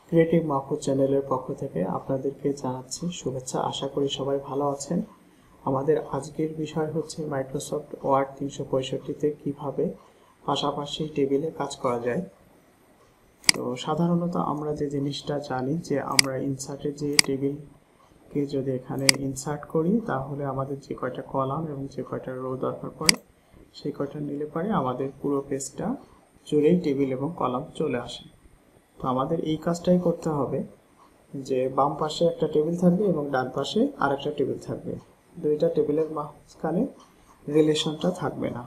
Creative Mahfuz চ্যানেলের পক্ষ থেকে আপনাদেরকে জানাচ্ছি শুভেচ্ছা। আশা করি সবাই ভালো আছেন। আমাদের আজকের বিষয় হচ্ছে মাইক্রোসফট ওয়ার্ড 365-তে কিভাবে পাশাপাশি টেবিলে কাজ করা যায়। তো সাধারণত আমরা যে জিনিসটা জানি যে আমরা ইনসার্টে যে টেবিলকে যদি এখানে ইনসার্ট করি তাহলে আমাদের যে কয়টা কলাম এবং যে কয়টা রো দরকার পড়ে সেই কয়টা নিলে পরে আমাদের পুরো পেজটা জুড়েই টেবিল এবং কলাম চলে আসে। তো আমাদের এই কাজটাই করতে হবে যে বাম পাশে একটা টেবিল থাকবে এবং ডান পাশে আরেকটা টেবিল থাকবে, দুইটা টেবিলের মাঝখানে রিলেশনটা থাকবে না।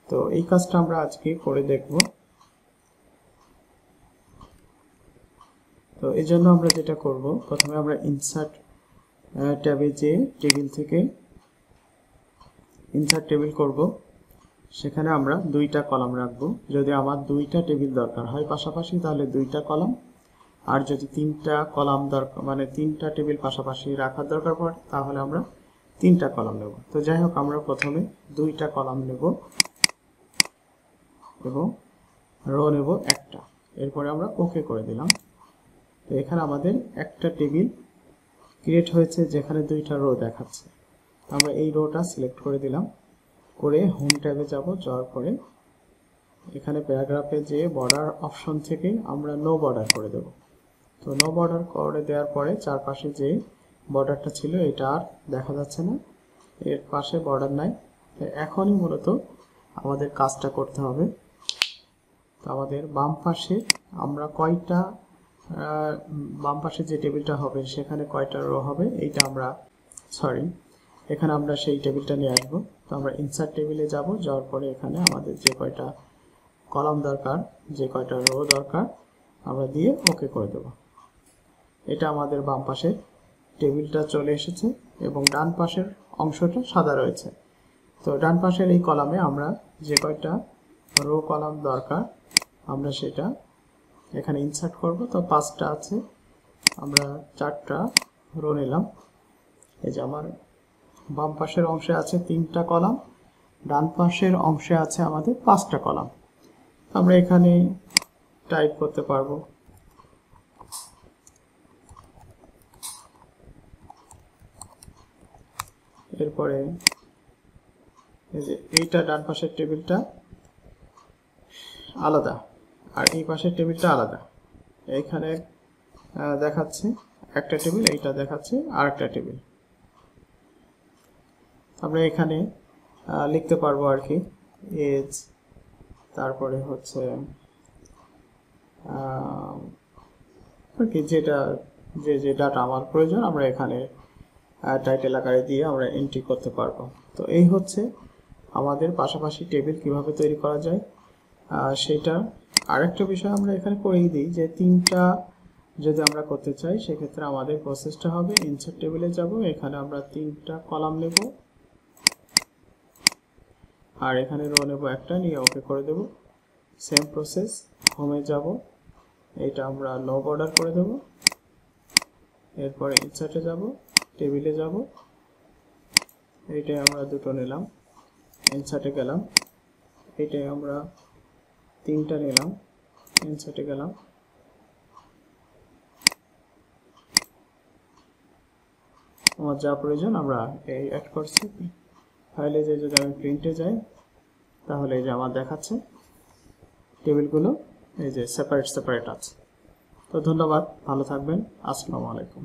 তো এই কাজটা আমরা আজকে করে দেখব। তো এই জন্য আমরা যেটা করব, প্রথমে আমরা ইনসার্ট ট্যাবে যে টেবিল থেকে ইনসার্ট টেবিল করব, সেখানে আমরা দুইটা কলাম রাখব। যদি আমার দুইটা টেবিল দরকার হয় পাশাপাশি তাহলে দুইটা কলাম, আর যদি তিনটা কলাম দরকার মানে তিনটা টেবিল পাশাপাশি রাখার দরকার পড়ে তাহলে আমরা তিনটা কলাম নেব। তো যাই হোক, আমরা প্রথমে দুইটা কলাম নেব এবং রো নেব একটা, এরপরে আমরা ওকে করে দিলাম। তো এখানে আমাদের একটা টেবিল ক্রিয়েট হয়েছে যেখানে দুইটা রো দেখাচ্ছে। আমরা এই রোটা সিলেক্ট করে দিলাম, করে হোম ট্যাবে যাব, যাওয়ার পরে এখানে প্যারাগ্রাফে যে বর্ডার অপশন থেকে আমরা নো বর্ডার করে দেব। তো নো বর্ডার করে দেওয়ার পরে চারপাশে যে বর্ডারটা ছিল এটা আর দেখা যাচ্ছে না, এর পাশে বর্ডার নাই। এখনই মূলত আমাদের কাজটা করতে হবে। তো আমাদের বাম পাশে আমরা বাম পাশে যে টেবিলটা হবে সেখানে কয়টা রো হবে এইটা আমরা এখানে আমরা সেই টেবিলটা নিয়ে আসবো। তো আমরা ইনসার্ট টেবিলে যাব, যাওয়ার পরে এখানে আমাদের যে কয়টা কলাম দরকার, যে কয়টা রো দরকার আমরা দিয়ে ওকে করে দেব। এটা আমাদের বাম পাশের টেবিলটা চলে এসেছে এবং ডান পাশের অংশটা সাদা রয়েছে। তো ডান পাশের এই কলামে আমরা যে কয়টা রো কলাম দরকার আমরা সেটা এখানে ইনসার্ট করব। তো 5টা আছে, আমরা 4টা রো নিলাম। এই যে আমার বাম পাশের অংশে আছে 3টা কলাম, ডান পাশের অংশে আছে আমাদের 5টা কলাম। আমরা এখানে টাইপ করতে পারবো। এরপরে এই যে এইটা ডান পাশের টেবিলটা আলাদা আর এই পাশের টেবিলটা আলাদা। এইখানে দেখাচ্ছে একটা টেবিল, এইটা দেখাচ্ছে আরেকটা টেবিল। আমরা এখানে লিখতে পারবো আর কি এজ, তারপরে হচ্ছে আর কি যেটা যে ডাটা আমার প্রয়োজন আমরা এখানে টাইটেল আকারে দিয়ে আমরা এন্ট্রি করতে পারবো। তো এই হচ্ছে আমাদের পাশাপাশি টেবিল কিভাবে তৈরি করা যায় সেটা। আরেকটা বিষয় আমরা এখানে করেই দিই যে 3টা যদি আমরা করতে চাই সেক্ষেত্রে আমাদের প্রসেসটা হবে ইনসার্ট টেবিলে যাব, এখানে আমরা 3টা কলাম নেব আর এখানে রো নেব একটা, নিয়ে ওকে করে দেব। সেম প্রসেস, হোমে যাব, এটা আমরা নো বর্ডার করে দেব। এরপরে ইনসার্টে যাব, টেবিলে যাব, এইটাই আমরা দুটো নিলাম। ইনসার্টে গেলাম, এইটাই আমরা 3টা নিলাম, ইনসার্টে গেলাম। আমার যা প্রয়োজন আমরা এই অ্যাড করছি। ফাইলে যে যদি আমি প্রিন্টে যাই তাহলে এই যে আমার দেখাচ্ছে টেবিলগুলো এই যে সেপারেট আছে। তো ধন্যবাদ, ভালো থাকবেন, আসসালামু আলাইকুম।